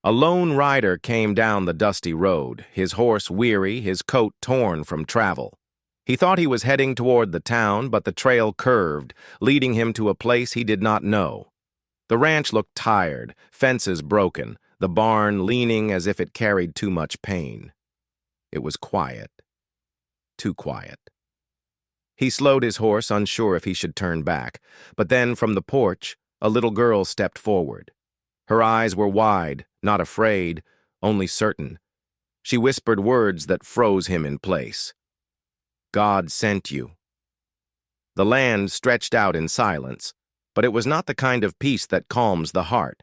A lone rider came down the dusty road, his horse weary, his coat torn from travel. He thought he was heading toward the town, but the trail curved, leading him to a place he did not know. The ranch looked tired, fences broken, the barn leaning as if it carried too much pain. It was quiet. Too quiet. He slowed his horse, unsure if he should turn back, but then from the porch, a little girl stepped forward. Her eyes were wide, not afraid, only certain. She whispered words that froze him in place. God sent you. The land stretched out in silence, but it was not the kind of peace that calms the heart.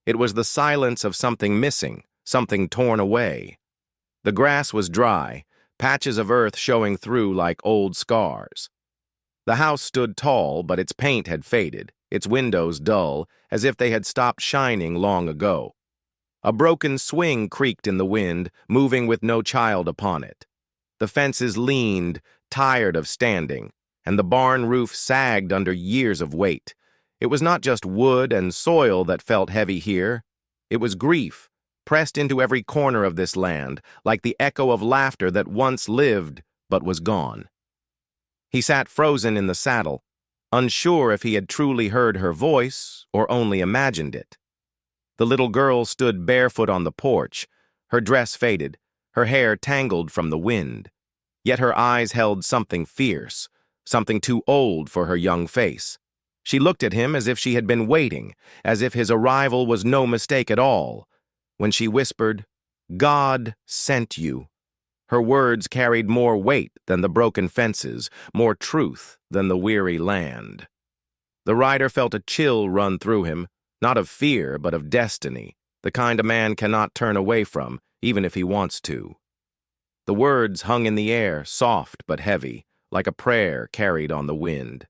It was the silence of something missing, something torn away. The grass was dry, patches of earth showing through like old scars. The house stood tall, but its paint had faded, its windows dull, as if they had stopped shining long ago. A broken swing creaked in the wind, moving with no child upon it. The fences leaned, tired of standing, and the barn roof sagged under years of weight. It was not just wood and soil that felt heavy here. It was grief, pressed into every corner of this land, like the echo of laughter that once lived but was gone. He sat frozen in the saddle, unsure if he had truly heard her voice or only imagined it. The little girl stood barefoot on the porch, her dress faded, her hair tangled from the wind. Yet her eyes held something fierce, something too old for her young face. She looked at him as if she had been waiting, as if his arrival was no mistake at all. When she whispered, "God sent you," her words carried more weight than the broken fences, more truth than the weary land. The rider felt a chill run through him, not of fear, but of destiny, the kind a man cannot turn away from, even if he wants to. The words hung in the air, soft but heavy, like a prayer carried on the wind.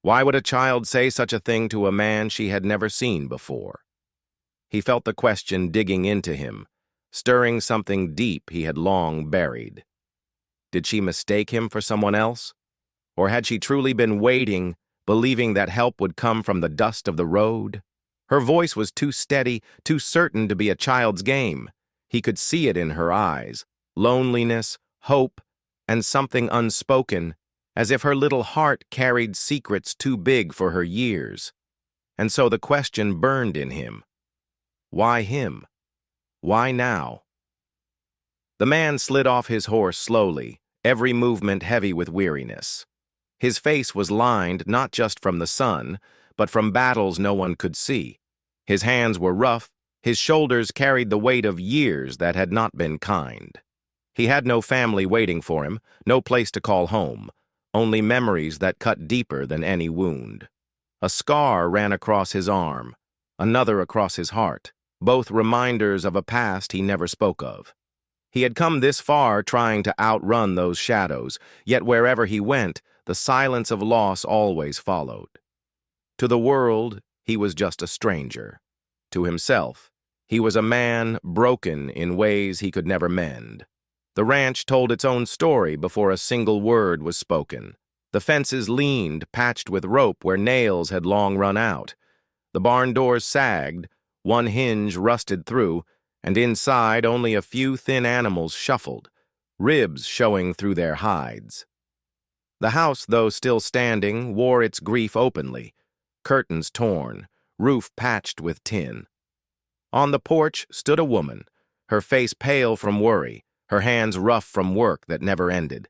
Why would a child say such a thing to a man she had never seen before? He felt the question digging into him, stirring something deep he had long buried. Did she mistake him for someone else? Or had she truly been waiting, believing that help would come from the dust of the road? Her voice was too steady, too certain to be a child's game. He could see it in her eyes, loneliness, hope, and something unspoken, as if her little heart carried secrets too big for her years. And so the question burned in him. Why him? Why now? The man slid off his horse slowly, every movement heavy with weariness. His face was lined not just from the sun, but from battles no one could see. His hands were rough, his shoulders carried the weight of years that had not been kind. He had no family waiting for him, no place to call home, only memories that cut deeper than any wound. A scar ran across his arm, another across his heart, both reminders of a past he never spoke of. He had come this far trying to outrun those shadows, yet wherever he went, the silence of loss always followed. To the world, he was just a stranger. To himself, he was a man broken in ways he could never mend. The ranch told its own story before a single word was spoken. The fences leaned, patched with rope where nails had long run out. The barn doors sagged, one hinge rusted through, and inside only a few thin animals shuffled, ribs showing through their hides. The house, though still standing, wore its grief openly, curtains torn, roof patched with tin. On the porch stood a woman, her face pale from worry, her hands rough from work that never ended.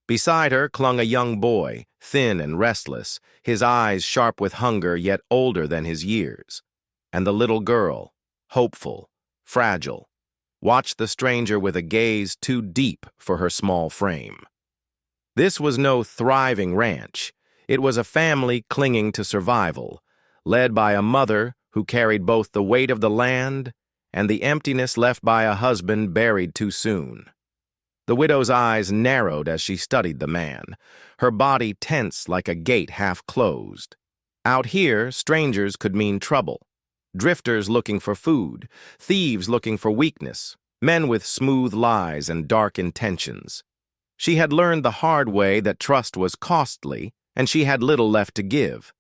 Beside her clung a young boy, thin and restless, his eyes sharp with hunger yet older than his years. And the little girl, hopeful, fragile, watched the stranger with a gaze too deep for her small frame. This was no thriving ranch. It was a family clinging to survival, led by a mother who carried both the weight of the land and the emptiness left by a husband buried too soon. The widow's eyes narrowed as she studied the man, her body tense like a gate half closed. Out here, strangers could mean trouble. Drifters looking for food, thieves looking for weakness, men with smooth lies and dark intentions. She had learned the hard way that trust was costly, and she had little left to give.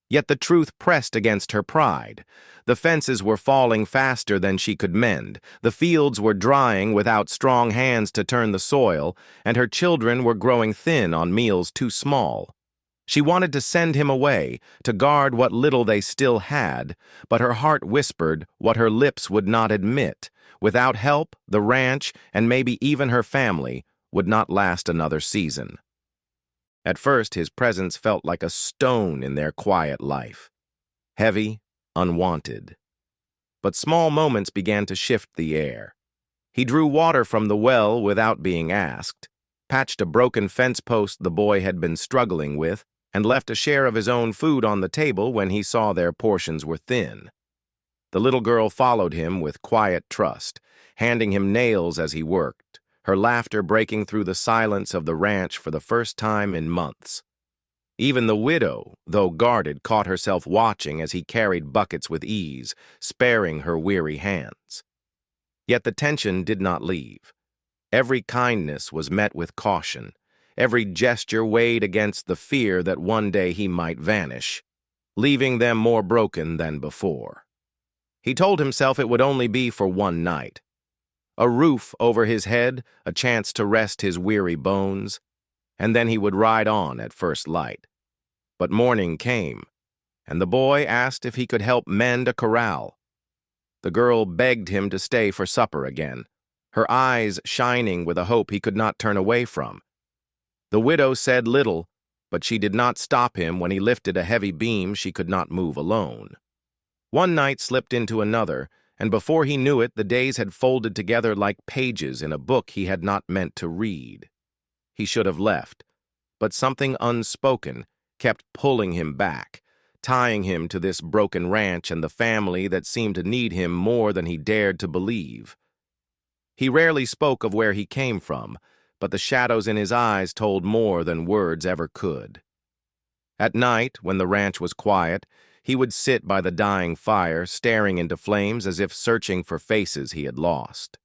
Yet the truth pressed against her pride. The fences were falling faster than she could mend, the fields were drying without strong hands to turn the soil, and her children were growing thin on meals too small. She wanted to send him away, to guard what little they still had, but her heart whispered what her lips would not admit. Without help, the ranch, and maybe even her family, would not last another season. At first, his presence felt like a stone in their quiet life. Heavy, unwanted. But small moments began to shift the air. He drew water from the well without being asked, patched a broken fence post the boy had been struggling with, and left a share of his own food on the table when he saw their portions were thin. The little girl followed him with quiet trust, handing him nails as he worked, her laughter breaking through the silence of the ranch for the first time in months. Even the widow, though guarded, caught herself watching as he carried buckets with ease, sparing her weary hands. Yet the tension did not leave. Every kindness was met with caution. Every gesture weighed against the fear that one day he might vanish, leaving them more broken than before. He told himself it would only be for one night. A roof over his head, a chance to rest his weary bones, and then he would ride on at first light. But morning came, and the boy asked if he could help mend a corral. The girl begged him to stay for supper again, her eyes shining with a hope he could not turn away from. The widow said little, but she did not stop him when he lifted a heavy beam she could not move alone. One night slipped into another, and before he knew it, the days had folded together like pages in a book he had not meant to read. He should have left, but something unspoken kept pulling him back, tying him to this broken ranch and the family that seemed to need him more than he dared to believe. He rarely spoke of where he came from, but the shadows in his eyes told more than words ever could. At night, when the ranch was quiet, he would sit by the dying fire, staring into flames as if searching for faces he had lost.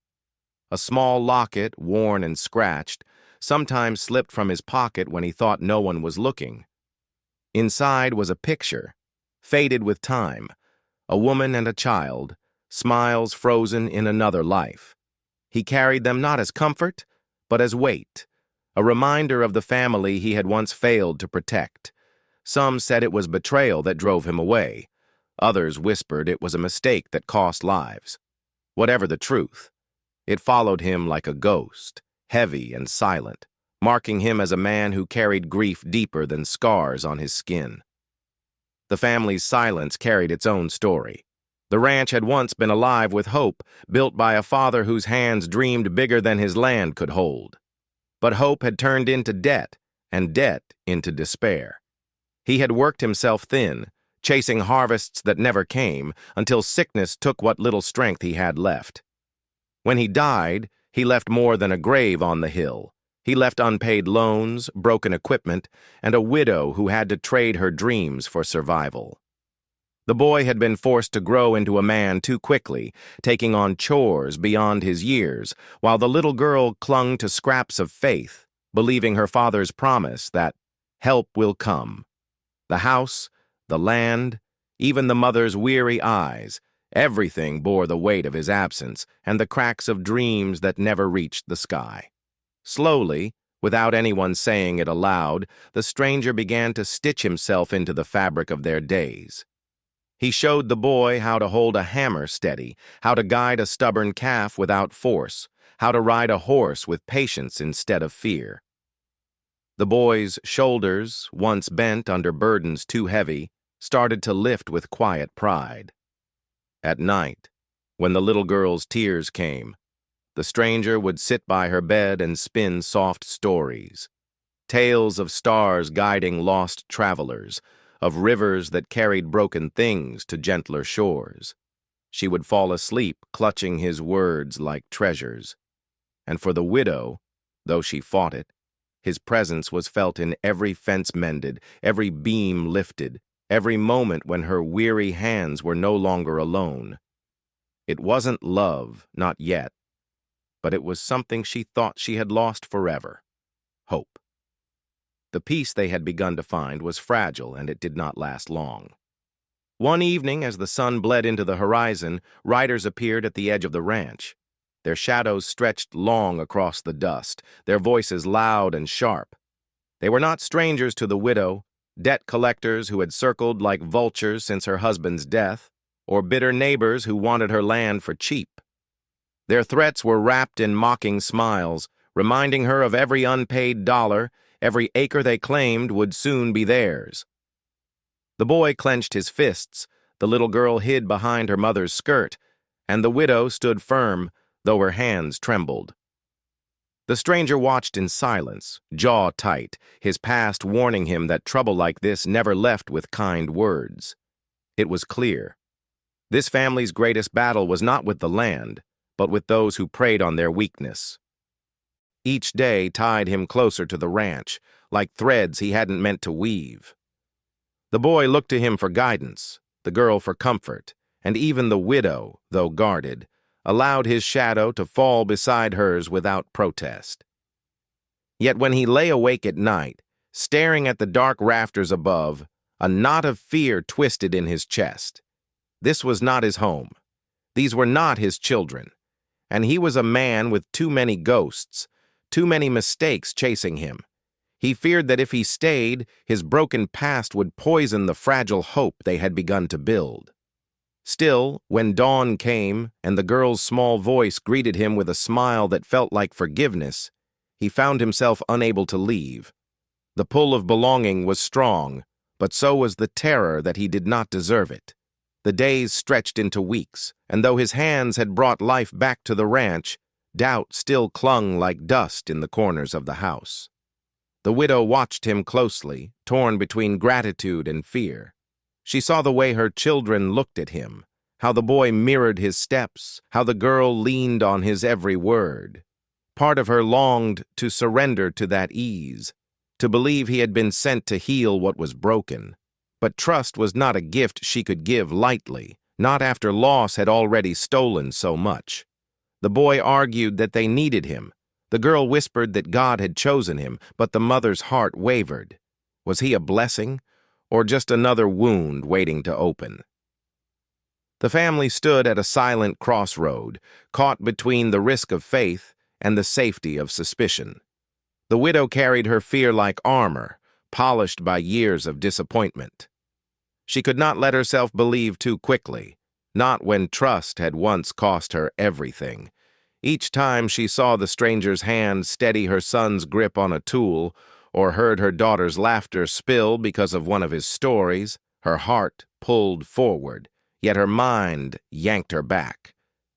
A small locket, worn and scratched, sometimes slipped from his pocket when he thought no one was looking. Inside was a picture, faded with time, a woman and a child, smiles frozen in another life. He carried them not as comfort, but as weight, a reminder of the family he had once failed to protect. Some said it was betrayal that drove him away. Others whispered it was a mistake that cost lives. Whatever the truth, it followed him like a ghost, heavy and silent, marking him as a man who carried grief deeper than scars on his skin. The family's silence carried its own story. The ranch had once been alive with hope, built by a father whose hands dreamed bigger than his land could hold. But hope had turned into debt, and debt into despair. He had worked himself thin, chasing harvests that never came, until sickness took what little strength he had left. When he died, he left more than a grave on the hill. He left unpaid loans, broken equipment, and a widow who had to trade her dreams for survival. The boy had been forced to grow into a man too quickly, taking on chores beyond his years, while the little girl clung to scraps of faith, believing her father's promise that help will come. The house, the land, even the mother's weary eyes, everything bore the weight of his absence and the cracks of dreams that never reached the sky. Slowly, without anyone saying it aloud, the stranger began to stitch himself into the fabric of their days. He showed the boy how to hold a hammer steady, how to guide a stubborn calf without force, how to ride a horse with patience instead of fear. The boy's shoulders, once bent under burdens too heavy, started to lift with quiet pride. At night, when the little girl's tears came, the stranger would sit by her bed and spin soft stories, tales of stars guiding lost travelers, of rivers that carried broken things to gentler shores. She would fall asleep, clutching his words like treasures. And for the widow, though she fought it, his presence was felt in every fence mended, every beam lifted, every moment when her weary hands were no longer alone. It wasn't love, not yet, but it was something she thought she had lost forever: hope. The peace they had begun to find was fragile, and it did not last long. One evening, as the sun bled into the horizon, riders appeared at the edge of the ranch. Their shadows stretched long across the dust, their voices loud and sharp. They were not strangers to the widow, debt collectors who had circled like vultures since her husband's death, or bitter neighbors who wanted her land for cheap. Their threats were wrapped in mocking smiles, reminding her of every unpaid dollar, every acre they claimed would soon be theirs. The boy clenched his fists, the little girl hid behind her mother's skirt, and the widow stood firm, though her hands trembled. The stranger watched in silence, jaw tight, his past warning him that trouble like this never left with kind words. It was clear. This family's greatest battle was not with the land, but with those who preyed on their weakness. Each day tied him closer to the ranch, like threads he hadn't meant to weave. The boy looked to him for guidance, the girl for comfort, and even the widow, though guarded, allowed his shadow to fall beside hers without protest. Yet when he lay awake at night, staring at the dark rafters above, a knot of fear twisted in his chest. This was not his home. These were not his children. And he was a man with too many ghosts, too many mistakes chasing him. He feared that if he stayed, his broken past would poison the fragile hope they had begun to build. Still, when dawn came and the girl's small voice greeted him with a smile that felt like forgiveness, he found himself unable to leave. The pull of belonging was strong, but so was the terror that he did not deserve it. The days stretched into weeks, and though his hands had brought life back to the ranch, doubt still clung like dust in the corners of the house. The widow watched him closely, torn between gratitude and fear. She saw the way her children looked at him, how the boy mirrored his steps, how the girl leaned on his every word. Part of her longed to surrender to that ease, to believe he had been sent to heal what was broken. But trust was not a gift she could give lightly, not after loss had already stolen so much. The boy argued that they needed him. The girl whispered that God had chosen him, but the mother's heart wavered. Was he a blessing, or just another wound waiting to open? The family stood at a silent crossroad, caught between the risk of faith and the safety of suspicion. The widow carried her fear like armor, polished by years of disappointment. She could not let herself believe too quickly, not when trust had once cost her everything. Each time she saw the stranger's hand steady her son's grip on a tool, or heard her daughter's laughter spill because of one of his stories, her heart pulled forward, yet her mind yanked her back.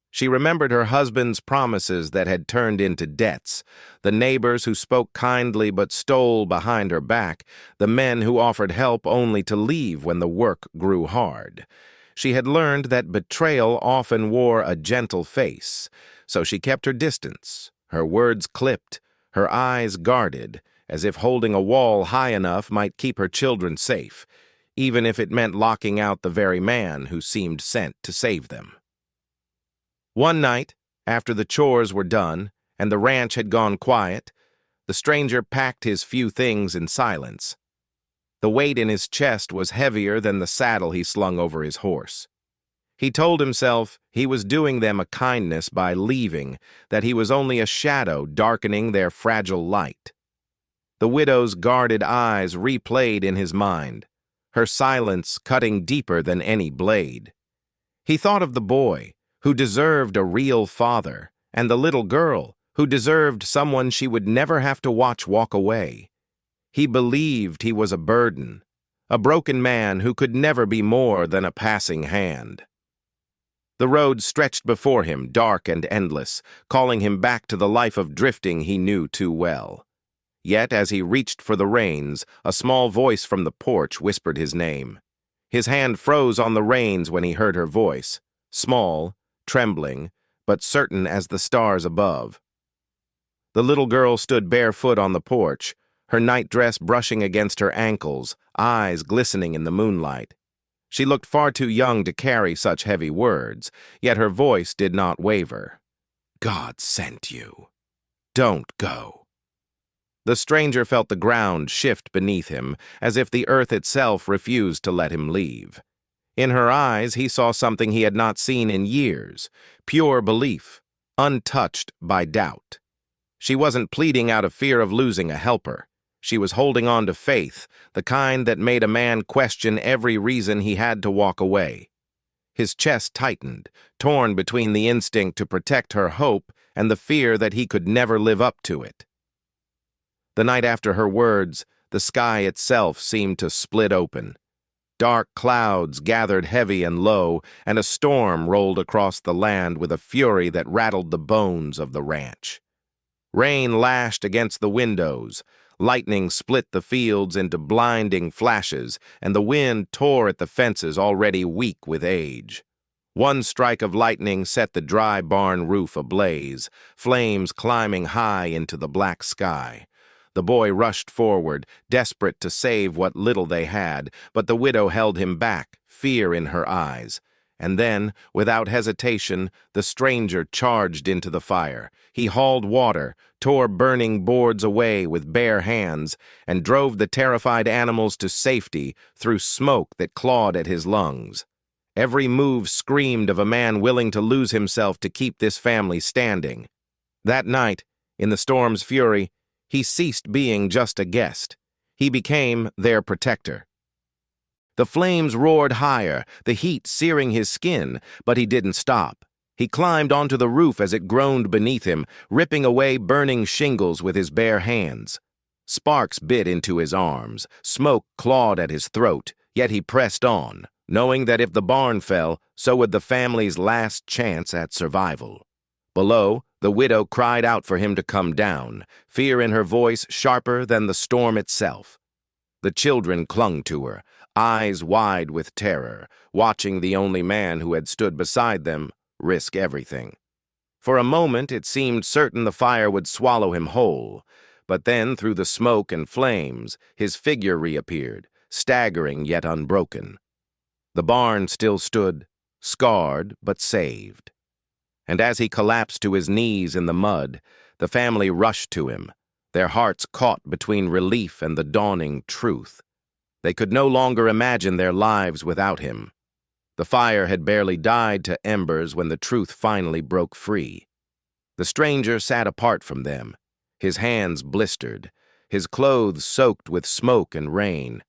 She remembered her husband's promises that had turned into debts, the neighbors who spoke kindly but stole behind her back, the men who offered help only to leave when the work grew hard. She had learned that betrayal often wore a gentle face, so she kept her distance, her words clipped, her eyes guarded, as if holding a wall high enough might keep her children safe, even if it meant locking out the very man who seemed sent to save them. One night, after the chores were done and the ranch had gone quiet, the stranger packed his few things in silence. The weight in his chest was heavier than the saddle he slung over his horse. He told himself he was doing them a kindness by leaving, that he was only a shadow darkening their fragile light. The widow's guarded eyes replayed in his mind, her silence cutting deeper than any blade. He thought of the boy, who deserved a real father, and the little girl, who deserved someone she would never have to watch walk away. He believed he was a burden, a broken man who could never be more than a passing hand. The road stretched before him, dark and endless, calling him back to the life of drifting he knew too well. Yet, as he reached for the reins, a small voice from the porch whispered his name. His hand froze on the reins when he heard her voice, small, trembling, but certain as the stars above. The little girl stood barefoot on the porch, her nightdress brushing against her ankles, eyes glistening in the moonlight. She looked far too young to carry such heavy words, yet her voice did not waver. "God sent you. Don't go." The stranger felt the ground shift beneath him, as if the earth itself refused to let him leave. In her eyes, he saw something he had not seen in years: pure belief, untouched by doubt. She wasn't pleading out of fear of losing a helper. She was holding on to faith, the kind that made a man question every reason he had to walk away. His chest tightened, torn between the instinct to protect her hope and the fear that he could never live up to it. The night after her words, the sky itself seemed to split open. Dark clouds gathered heavy and low, and a storm rolled across the land with a fury that rattled the bones of the ranch. Rain lashed against the windows, lightning split the fields into blinding flashes, and the wind tore at the fences already weak with age. One strike of lightning set the dry barn roof ablaze, flames climbing high into the black sky. The boy rushed forward, desperate to save what little they had, but the widow held him back, fear in her eyes. And then, without hesitation, the stranger charged into the fire. He hauled water, tore burning boards away with bare hands, and drove the terrified animals to safety through smoke that clawed at his lungs. Every move screamed of a man willing to lose himself to keep this family standing. That night, in the storm's fury, he ceased being just a guest. He became their protector. The flames roared higher, the heat searing his skin, but he didn't stop. He climbed onto the roof as it groaned beneath him, ripping away burning shingles with his bare hands. Sparks bit into his arms, smoke clawed at his throat, yet he pressed on, knowing that if the barn fell, so would the family's last chance at survival. Below, the widow cried out for him to come down, fear in her voice sharper than the storm itself. The children clung to her, eyes wide with terror, watching the only man who had stood beside them risk everything. For a moment it seemed certain the fire would swallow him whole, but then through the smoke and flames his figure reappeared, staggering yet unbroken. The barn still stood, scarred but saved. And as he collapsed to his knees in the mud, the family rushed to him, their hearts caught between relief and the dawning truth. They could no longer imagine their lives without him. The fire had barely died to embers when the truth finally broke free. The stranger sat apart from them, his hands blistered, his clothes soaked with smoke and rain.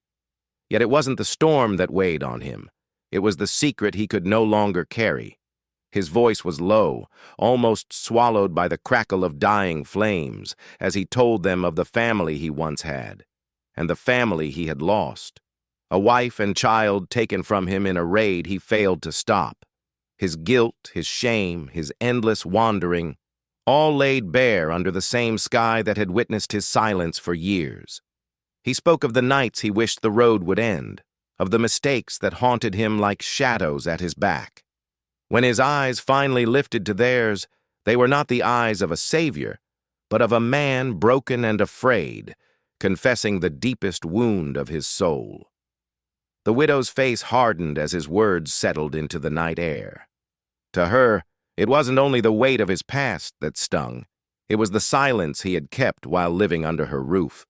Yet it wasn't the storm that weighed on him. It was the secret he could no longer carry. His voice was low, almost swallowed by the crackle of dying flames, as he told them of the family he once had, and the family he had lost. A wife and child taken from him in a raid he failed to stop. His guilt, his shame, his endless wandering, all laid bare under the same sky that had witnessed his silence for years. He spoke of the nights he wished the road would end, of the mistakes that haunted him like shadows at his back. When his eyes finally lifted to theirs, they were not the eyes of a savior, but of a man broken and afraid, confessing the deepest wound of his soul. The widow's face hardened as his words settled into the night air. To her, it wasn't only the weight of his past that stung, it was the silence he had kept while living under her roof.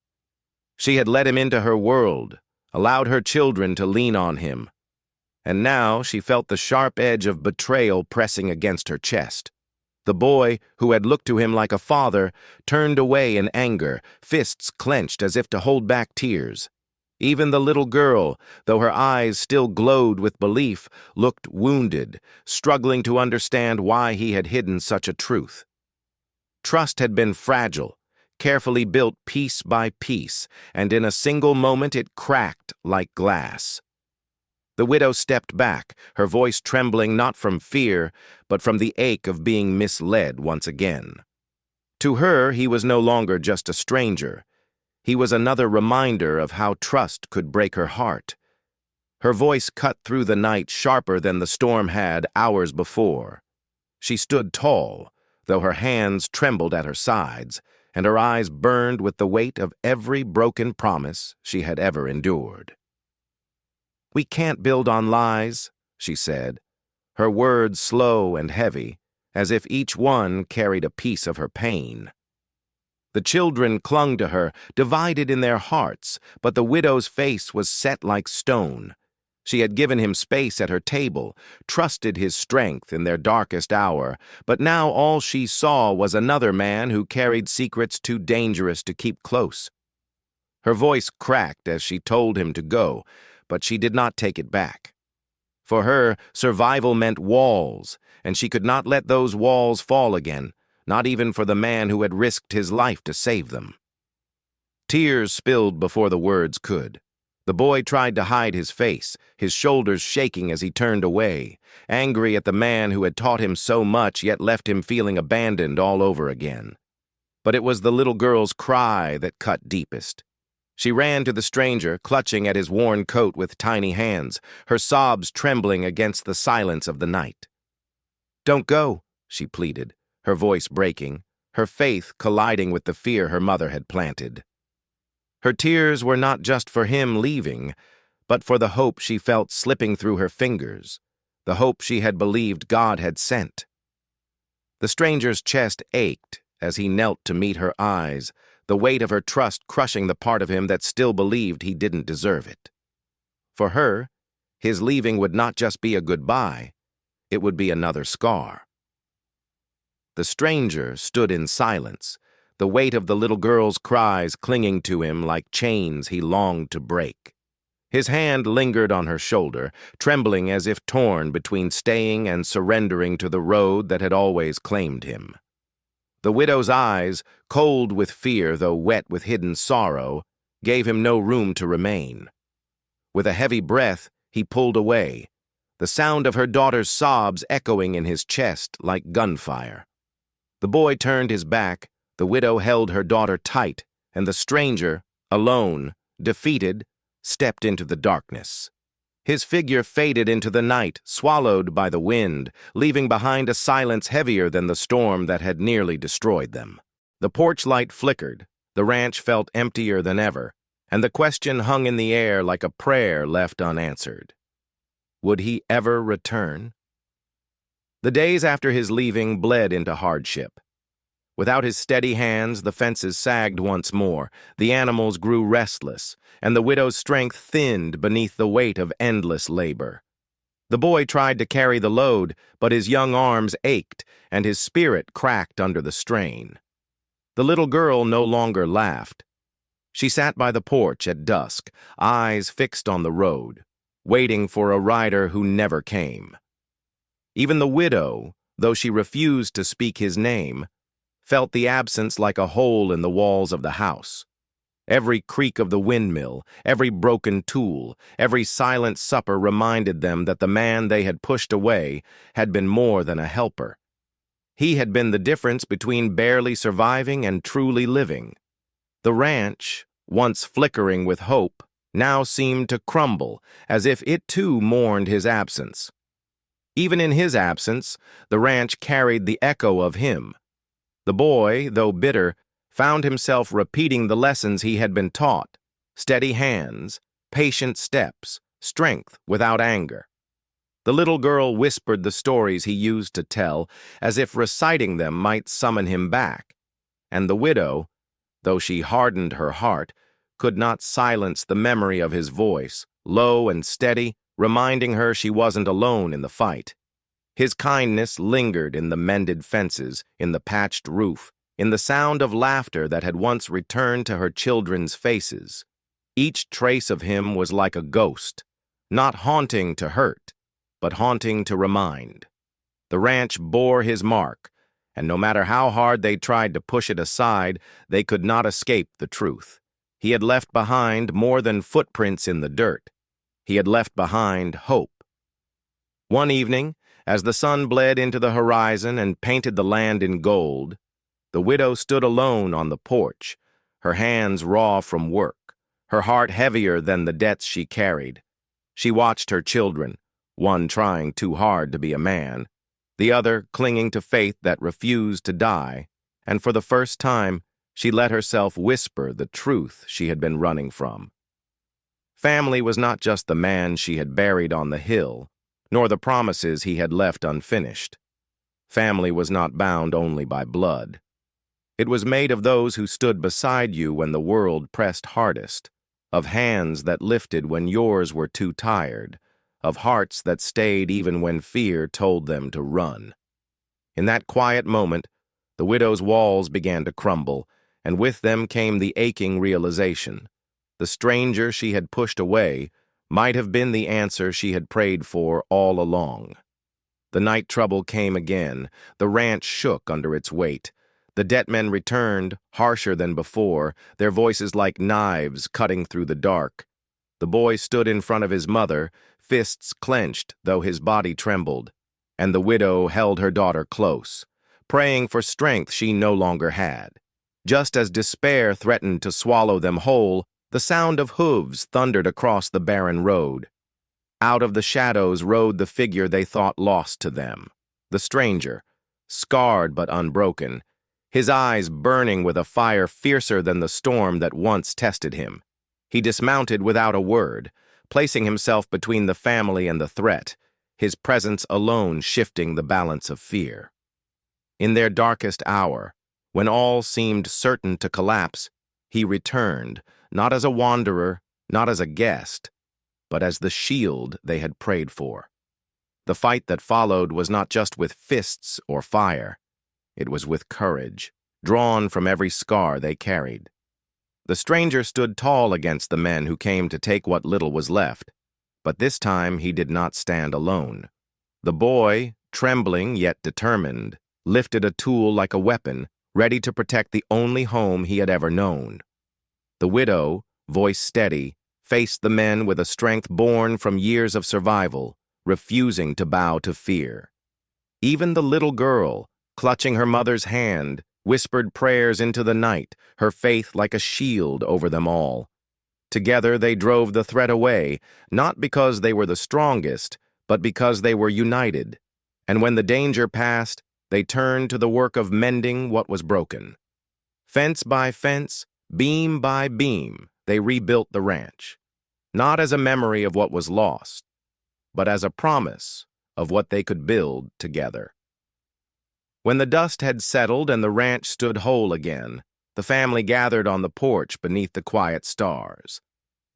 She had let him into her world, allowed her children to lean on him, and now she felt the sharp edge of betrayal pressing against her chest. The boy, who had looked to him like a father, turned away in anger, fists clenched as if to hold back tears. Even the little girl, though her eyes still glowed with belief, looked wounded, struggling to understand why he had hidden such a truth. Trust had been fragile, carefully built piece by piece, and in a single moment it cracked like glass. The widow stepped back, her voice trembling not from fear, but from the ache of being misled once again. To her, he was no longer just a stranger. He was another reminder of how trust could break her heart. Her voice cut through the night sharper than the storm had hours before. She stood tall, though her hands trembled at her sides, and her eyes burned with the weight of every broken promise she had ever endured. "We can't build on lies," she said, her words slow and heavy, as if each one carried a piece of her pain. The children clung to her, divided in their hearts, but the widow's face was set like stone. She had given him space at her table, trusted his strength in their darkest hour, but now all she saw was another man who carried secrets too dangerous to keep close. Her voice cracked as she told him to go, but she did not take it back. For her, survival meant walls, and she could not let those walls fall again, not even for the man who had risked his life to save them. Tears spilled before the words could. The boy tried to hide his face, his shoulders shaking as he turned away, angry at the man who had taught him so much yet left him feeling abandoned all over again. But it was the little girl's cry that cut deepest. She ran to the stranger, clutching at his worn coat with tiny hands, her sobs trembling against the silence of the night. "Don't go," she pleaded, her voice breaking, her faith colliding with the fear her mother had planted. Her tears were not just for him leaving, but for the hope she felt slipping through her fingers, the hope she had believed God had sent. The stranger's chest ached as he knelt to meet her eyes, the weight of her trust crushing the part of him that still believed he didn't deserve it. For her, his leaving would not just be a goodbye, it would be another scar. The stranger stood in silence, the weight of the little girl's cries clinging to him like chains he longed to break. His hand lingered on her shoulder, trembling as if torn between staying and surrendering to the road that had always claimed him. The widow's eyes, cold with fear though wet with hidden sorrow, gave him no room to remain. With a heavy breath, he pulled away, the sound of her daughter's sobs echoing in his chest like gunfire. The boy turned his back, the widow held her daughter tight, and the stranger, alone, defeated, stepped into the darkness. His figure faded into the night, swallowed by the wind, leaving behind a silence heavier than the storm that had nearly destroyed them. The porch light flickered, the ranch felt emptier than ever, and the question hung in the air like a prayer left unanswered. Would he ever return? The days after his leaving bled into hardship. Without his steady hands, the fences sagged once more, the animals grew restless, and the widow's strength thinned beneath the weight of endless labor. The boy tried to carry the load, but his young arms ached, and his spirit cracked under the strain. The little girl no longer laughed. She sat by the porch at dusk, eyes fixed on the road, waiting for a rider who never came. Even the widow, though she refused to speak his name, felt the absence like a hole in the walls of the house. Every creak of the windmill, every broken tool, every silent supper reminded them that the man they had pushed away had been more than a helper. He had been the difference between barely surviving and truly living. The ranch, once flickering with hope, now seemed to crumble, as if it too mourned his absence. Even in his absence, the ranch carried the echo of him. The boy, though bitter, found himself repeating the lessons he had been taught: steady hands, patient steps, strength without anger. The little girl whispered the stories he used to tell, as if reciting them might summon him back. And the widow, though she hardened her heart, could not silence the memory of his voice, low and steady, reminding her she wasn't alone in the fight. His kindness lingered in the mended fences, in the patched roof, in the sound of laughter that had once returned to her children's faces. Each trace of him was like a ghost, not haunting to hurt, but haunting to remind. The ranch bore his mark, and no matter how hard they tried to push it aside, they could not escape the truth. He had left behind more than footprints in the dirt. He had left behind hope. One evening, as the sun bled into the horizon and painted the land in gold, the widow stood alone on the porch, her hands raw from work, her heart heavier than the debts she carried. She watched her children, one trying too hard to be a man, the other clinging to faith that refused to die, and for the first time, she let herself whisper the truth she had been running from. Family was not just the man she had buried on the hill, nor the promises he had left unfinished. Family was not bound only by blood. It was made of those who stood beside you when the world pressed hardest, of hands that lifted when yours were too tired, of hearts that stayed even when fear told them to run. In that quiet moment, the widow's walls began to crumble, and with them came the aching realization. The stranger she had pushed away might have been the answer she had prayed for all along. The night trouble came again. The ranch shook under its weight. The debt men returned, harsher than before, their voices like knives cutting through the dark. The boy stood in front of his mother, fists clenched though his body trembled, and the widow held her daughter close, praying for strength she no longer had. Just as despair threatened to swallow them whole, the sound of hooves thundered across the barren road. Out of the shadows rode the figure they thought lost to them, the stranger, scarred but unbroken, his eyes burning with a fire fiercer than the storm that once tested him. He dismounted without a word, placing himself between the family and the threat, his presence alone shifting the balance of fear. In their darkest hour, when all seemed certain to collapse, he returned, not as a wanderer, not as a guest, but as the shield they had prayed for. The fight that followed was not just with fists or fire. It was with courage, drawn from every scar they carried. The stranger stood tall against the men who came to take what little was left, but this time he did not stand alone. The boy, trembling yet determined, lifted a tool like a weapon, ready to protect the only home he had ever known. The widow, voice steady, faced the men with a strength born from years of survival, refusing to bow to fear. Even the little girl, clutching her mother's hand, whispered prayers into the night, her faith like a shield over them all. Together they drove the threat away, not because they were the strongest, but because they were united. And when the danger passed, they turned to the work of mending what was broken. Fence by fence, beam by beam, they rebuilt the ranch, not as a memory of what was lost, but as a promise of what they could build together. When the dust had settled and the ranch stood whole again, the family gathered on the porch beneath the quiet stars.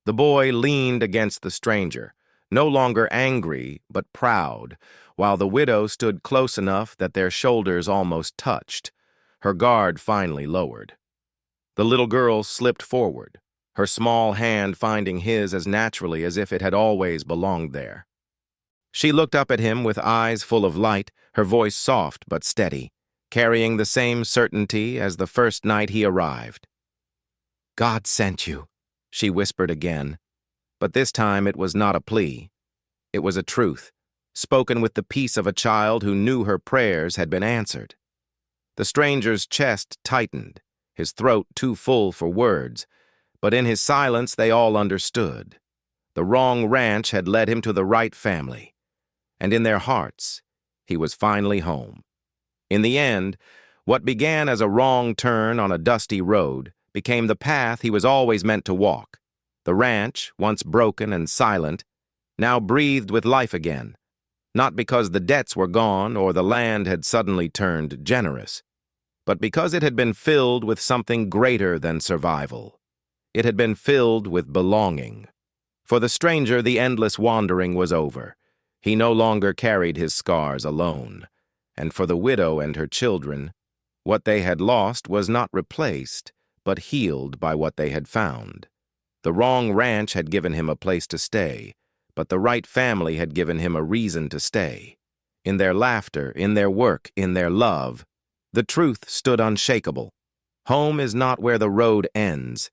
The boy leaned against the stranger, no longer angry but proud, while the widow stood close enough that their shoulders almost touched, her guard finally lowered. The little girl slipped forward, her small hand finding his as naturally as if it had always belonged there. She looked up at him with eyes full of light, her voice soft but steady, carrying the same certainty as the first night he arrived. "God sent you," she whispered again, but this time it was not a plea. It was a truth, spoken with the peace of a child who knew her prayers had been answered. The stranger's chest tightened, his throat too full for words, but in his silence they all understood. The wrong ranch had led him to the right family, and in their hearts, he was finally home. In the end, what began as a wrong turn on a dusty road became the path he was always meant to walk. The ranch, once broken and silent, now breathed with life again, not because the debts were gone or the land had suddenly turned generous, but because it had been filled with something greater than survival. It had been filled with belonging. For the stranger, the endless wandering was over. He no longer carried his scars alone. And for the widow and her children, what they had lost was not replaced, but healed by what they had found. The wrong ranch had given him a place to stay, but the right family had given him a reason to stay. In their laughter, in their work, in their love, the truth stood unshakable. Home is not where the road ends.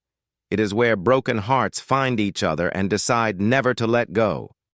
It is where broken hearts find each other and decide never to let go.